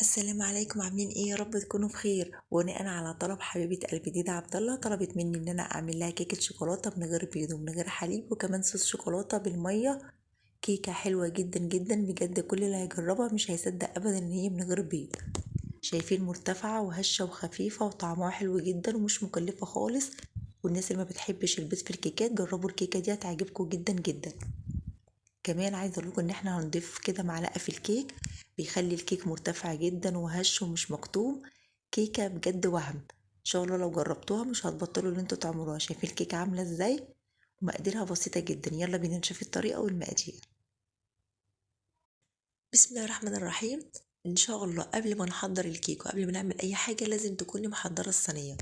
السلام عليكم، عاملين ايه؟ يا رب تكونوا بخير. بناء على طلب حبيبه قلبي ديدا عبد الله، طلبت مني ان انا اعمل لها كيكه شوكولاته من غير بيض ومن غير حليب وكمان صوص شوكولاته بالميه. كيكه حلوه جدا جدا بجد، كل اللي هيجربها مش هيصدق ابدا ان هي من غير بيض. شايفين مرتفعه وهشه وخفيفه وطعمها حلو جدا ومش مكلفه خالص. والناس اللي ما بتحبش البيض في الكيكات جربوا الكيكه دي هتعجبكم جدا جدا. كمان عايزه اقول لكم ان احنا هنضيف كده معلقه في الكيك، بيخلي الكيك مرتفع جدا وهش ومش مكتوم. كيكه بجد وهم. ان شاء الله لو جربتوها مش هتبطلوا ان انتوا تعملوها. شايفين الكيكه عامله ازاي؟ ومقاديرها بسيطه جدا. يلا بينا نشوف الطريقه والمقادير. بسم الله الرحمن الرحيم. ان شاء الله قبل ما نحضر الكيك وقبل ما نعمل اي حاجه لازم تكوني محضره الصينيه.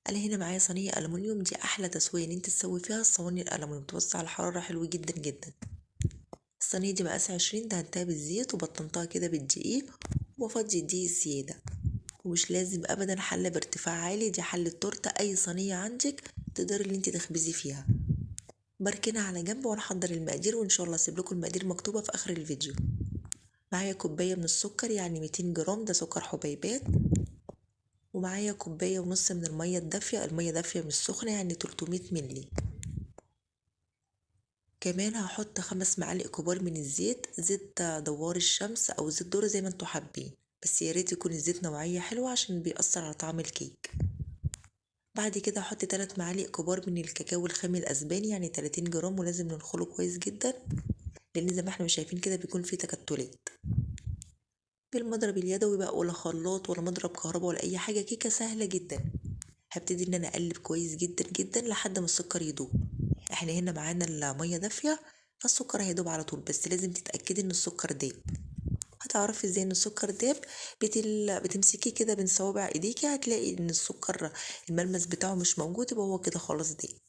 انا هنا معايا صينيه الومنيوم، دي احلى تسويه ان انت تسوي فيها الصواني الالومنيوم، توسع الحراره حلو جدا جدا. الصينية دي مقاس 20، دهنتها بالزيت وبطنتها كده بالدقيق وبفضي الدقيق الزيادة. ومش لازم ابدا حلة بارتفاع عالي، دي حلة تورتة، اي صينية عندك تقدري ان انت تخبزي فيها. بركنها على جنب وانا احضر المقادير، وان شاء الله اسيب لكم المقادير مكتوبة في اخر الفيديو. معايا كوباية من السكر يعني 200 جرام، ده سكر حبيبات. ومعايا كوباية ونص من المية الدافية، المية دافية مش سخنة يعني 300 ملي. كمان هحط 5 معالق كبار من الزيت، زيت دوار الشمس او زيت ذرة زي ما انتوا حابين، بس يا ريت يكون الزيت نوعية حلوة عشان بيأثر على طعم الكيك. بعد كده هحط 3 معالق كبار من الكاكاو الخام الاسباني يعني 30 جرام، ولازم ننخله كويس جدا لان زي ما احنا مش شايفين كده بيكون فيه تكتلات. بالمضرب اليدوي بقى، ولا خلاط ولا مضرب كهرباء ولا اي حاجة، كيكة سهلة جدا. هبتدي ان انا اقلب كويس جدا جدا لحد ما السكر يدوب. احنا هنا معانا المية دافية، فالسكر هيدوب على طول، بس لازم تتأكدي ان السكر داب. هتعرفي ازاي ان السكر داب؟ بتمسكيه كده بين صوابع ايديكي، هتلاقي ان السكر الملمس بتاعه مش موجود، يبقى هو كده خلاص داب.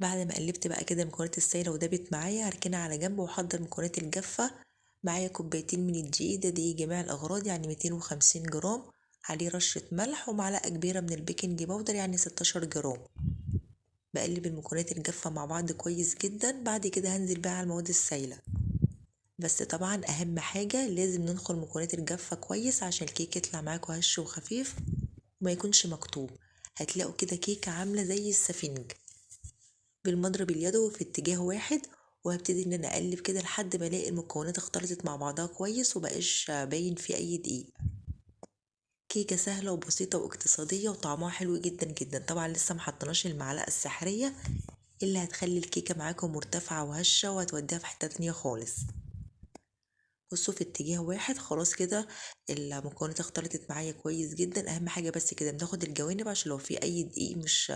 بعد ما قلبت بقى كده المكونات السايله ودابت معايا، هركنها على جنب واحضر مكونات الجافه. معايا كوبايتين من الدقيق، ده دقيق جميع الاغراض يعني 250 جرام، عليه رشه ملح ومعلقه كبيره من البيكنج باودر يعني 16 جرام. بقلب المكونات الجافه مع بعض كويس جدا. بعد كده هنزل بقى على المواد السايله، بس طبعا اهم حاجه لازم ننخل المكونات الجافه كويس عشان الكيك يطلع معاكوا هش وخفيف وما يكونش مكتوب. هتلاقوا كده كيكه عامله زي السفنج. بالمضرب اليدوي في اتجاه واحد، وهبتدي ان انا اقلب كده لحد ما الاقي المكونات اختلطت مع بعضها كويس ومبقاش باين في اي دقيق. كيكه سهله وبسيطه واقتصاديه وطعمها حلو جدا جدا. طبعا لسه محطناش المعلقه السحريه اللي هتخلي الكيكه معاكم مرتفعه وهشه وهتوديها في حته تانية خالص. بصوا في اتجاه واحد خلاص كده. المكونات اختلطت معايا كويس جدا. اهم حاجه بس كده بناخد الجوانب عشان لو في اي دقيق مش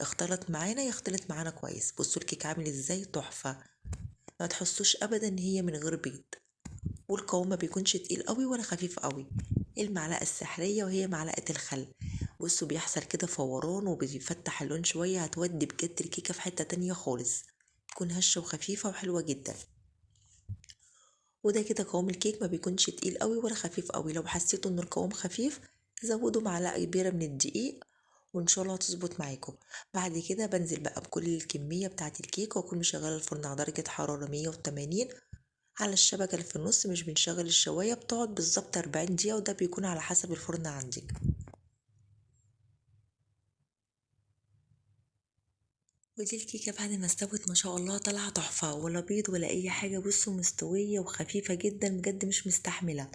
اختلط معانا يختلط معانا كويس. بصوا الكيك عامل ازاي، تحفه. ما تحسوش ابدا ان هي من غير بيض. والقوام ما بيكونش تقيل قوي ولا خفيف قوي. المعلقه السحريه وهي معلقه الخل. بصوا بيحصل كده فوران وبيفتح اللون شويه، هتودي بجد الكيكه في حته تانية خالص. تكون هشه وخفيفه وحلوه جدا. وده كده قوام الكيك، ما بيكونش تقيل قوي ولا خفيف قوي. لو حسيتوا ان القوام خفيف زودوا معلقه كبيره من الدقيق وان شاء الله هتظبط معاكم. بعد كده بنزل بقى بكل الكميه بتاعه الكيك، واكون مشغله الفرن على درجه حراره 180 على الشبكه اللي في النص، مش بنشغل الشوايه. بتقعد بالظبط 40 دقيقه، وده بيكون على حسب الفرن عندك. ودي الكيكه بعد ما استوت ما شاء الله طالعه تحفه، ولا بيض ولا اي حاجه. بصوا مستويه وخفيفه جدا بجد، مش مستحمله.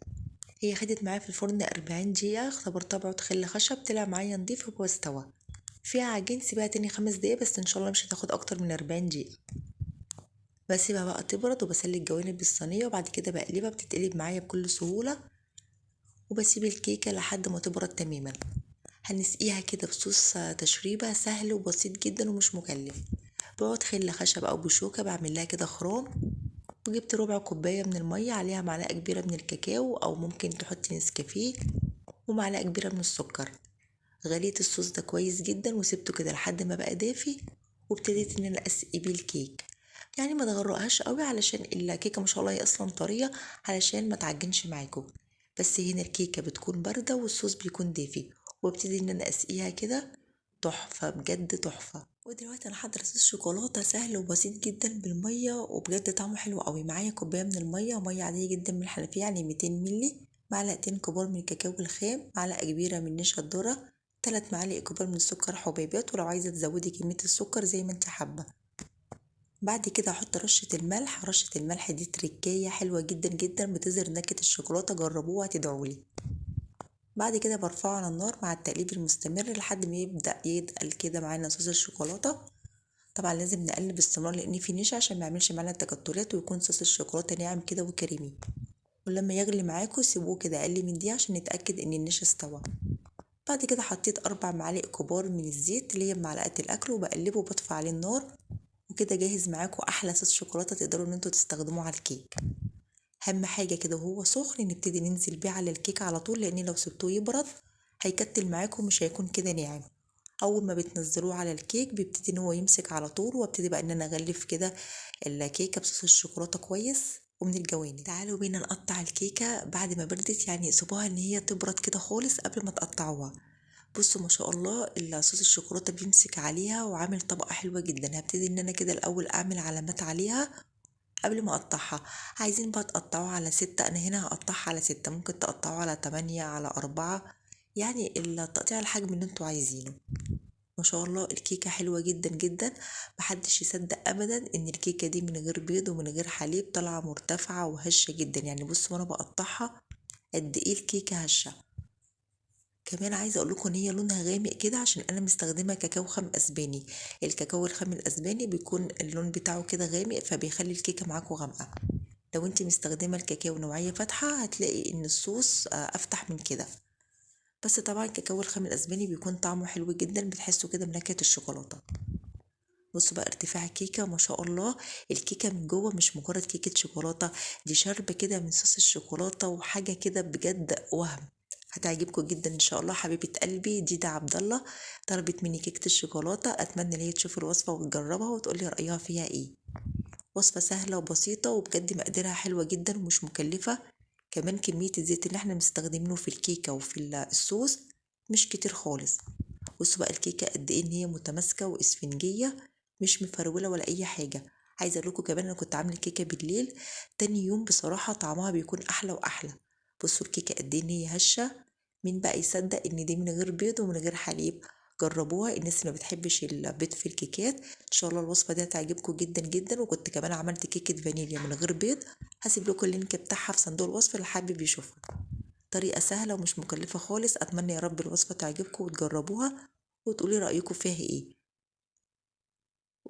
هي خدت معايا في الفرن 40 دقيقة، اختبرتها بعود خل خشب طلع معايا نضيف وهو استوى. فيها عجين سيبها تاني 5 دقايق بس، ان شاء الله مش هتاخد اكتر من 40 دقيقة. بسيبها بقى تبرد وبسلي الجوانب بالصينية، وبعد كده بقلبها بتتقلب معايا بكل سهولة. وبسيب الكيكة لحد ما تبرد تماما. هنسقيها كده بصوص تشريبة سهل وبسيط جدا ومش مكلف. بعود خل خشب او بشوكة بعمل لها كده خرام. وجبت ربع كوباية من المية، عليها معلقة كبيرة من الكاكاو او ممكن تحطي نسكافيه، ومعلقة كبيرة من السكر. غليت الصوص ده كويس جدا وسبته كده لحد ما بقى دافي. وابتديت ان انا اسقي بيه الكيك، يعني ما تغرقهاش قوي علشان الكيكه ما شاء الله هي اصلا طريه، علشان ما تعجنش معاكم. بس هنا الكيكه بتكون بارده والصوص بيكون دافي، وابتدي ان انا اسقيها كده. تحفه بجد تحفه. ودلوقتي انا هحضر صوص شوكولاته سهل وبسيط جدا بالميه، وبجد طعمه حلو قوي. معايا كوبايه من الميه، ميه عاديه جدا من الحنفيه يعني 200 ملي، معلقتين كبار من الكاكاو الخام، معلقه كبيره من نشا الذره، 3 معالق كبار من السكر حبيبات، ولو عايزه تزودي كميه السكر زي ما انت حابه. بعد كده هحط رشه الملح. رشه الملح دي تركية حلوه جدا جدا بتظهر نكهه الشوكولاته، جربوها هتدعولي. بعد كده برفعه على النار مع التقليب المستمر لحد ما يبدأ يتقل كده معانا صوص الشوكولاتة. طبعا لازم نقلب باستمرار لان في نشا عشان ما يعملش معانا تكتلات، ويكون صوص الشوكولاته ناعم كده وكريمي. ولما يغلي معاكم سيبوه كده اقل من دي عشان نتاكد ان النشا استوى. بعد كده حطيت 4 معالق كبار من الزيت اللي هي معلقه الاكل، وبقلبه وبطفي عليه النار. وكده جاهز معاكم احلى صوص شوكولاته تقدروا ان انتوا تستخدموه على الكيك. اهم حاجه كده وهو سخن نبتدي ننزل بيه على الكيك على طول، لان لو سبتوه يبرد هيكتل معاكم مش هيكون كده ناعم. اول ما بتنزلوه على الكيك بيبتدي ان هو يمسك على طول، وابتدي بقى ان انا اغلف كده الكيكه بصوص الشوكولاته كويس ومن الجوانب. تعالوا بينا نقطع الكيكه بعد ما بردت، يعني سيبوها ان هي تبرد كده خالص قبل ما تقطعوها. بصوا ما شاء الله صوص الشوكولاته بيمسك عليها وعامل طبقه حلوه جدا. هبتدي ان انا كده الاول اعمل علامات عليها قبل ما اقطعها. عايزين بقى تقطعوها على 6، انا هنا هقطعها على 6، ممكن تقطعوها على 8 على 4، يعني التقطيع الحجم اللي انتوا عايزينه. ما شاء الله الكيكة حلوة جدا جدا. محدش يصدق ابدا ان الكيكة دي من غير بيض ومن غير حليب طالعة مرتفعة وهشة جدا. يعني بصوا وانا بقطعها قد ايه الكيكة هشة. كمان عايزه اقول لكم ان هي لونها غامق كده عشان انا مستخدمه كاكاو خام اسباني. الكاكاو الخام الاسباني بيكون اللون بتاعه كده غامق، فبيخلي الكيكه معاكم غامقه. لو انت مستخدمه الكاكاو نوعيه فاتحه هتلاقي ان الصوص افتح من كده. بس طبعا الكاكاو الخام الاسباني بيكون طعمه حلو جدا، بتحسوا كده بنكهه الشوكولاته. بصوا بقى ارتفاع الكيكه ما شاء الله. الكيكه من جوه مش مجرد كيكه شوكولاته، دي شرب كده من صوص الشوكولاته وحاجه كده بجد وهم. هتعجبكم جدا ان شاء الله. حبيبه قلبي ديدا عبد الله طلبت مني كيكه الشوكولاته، اتمنى ان هي تشوف الوصفه وتجربها وتقولي رايها فيها ايه. وصفه سهله وبسيطه وبجد مقاديرها حلوه جدا ومش مكلفه. كمان كميه الزيت اللي احنا مستخدمينه في الكيكه وفي الصوص مش كتير خالص. بصوا بقى الكيكه قد ايه ان هي متماسكه واسفنجيه، مش مفروله ولا اي حاجه. عايزه اقول لكم كمان انا كنت عامله كيكه بالليل، تاني يوم بصراحه طعمها بيكون احلى واحلى. بصوا الكيكه قد ايه ان هي هشه. مين بقى يصدق ان دي من غير بيض ومن غير حليب؟ جربوها الناس اللي ما بتحبش البيض في الكيكات. ان شاء الله الوصفه دي هتعجبكم جدا جدا. وكنت كمان عملت كيكه فانيليا من غير بيض، هسيب لكم اللينك بتاعها في صندوق الوصف اللي حابب يشوفها. طريقة سهلة ومش مكلفة خالص. أتمنى يا رب الوصفة تعجبكم وتجربوها وتقولي رأيكم فيها ايه.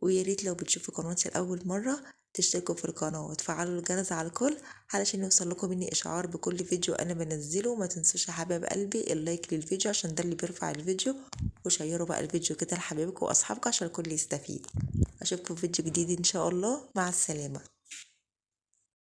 ويا ريت لو بتشوفوا قناتي لأول مرة تشتركوا في القناة وتفعلوا الجرس على الكل علشان يوصل لكم مني إشعار بكل فيديو أنا بنزله. ما تنسوش يا حبايب قلبي اللايك للفيديو عشان ده اللي بيرفع الفيديو، وشيروا بقى الفيديو كده لحبايبكم وأصحابكم عشان الكل يستفيد. أشوفكم في فيديو جديد إن شاء الله. مع السلامة.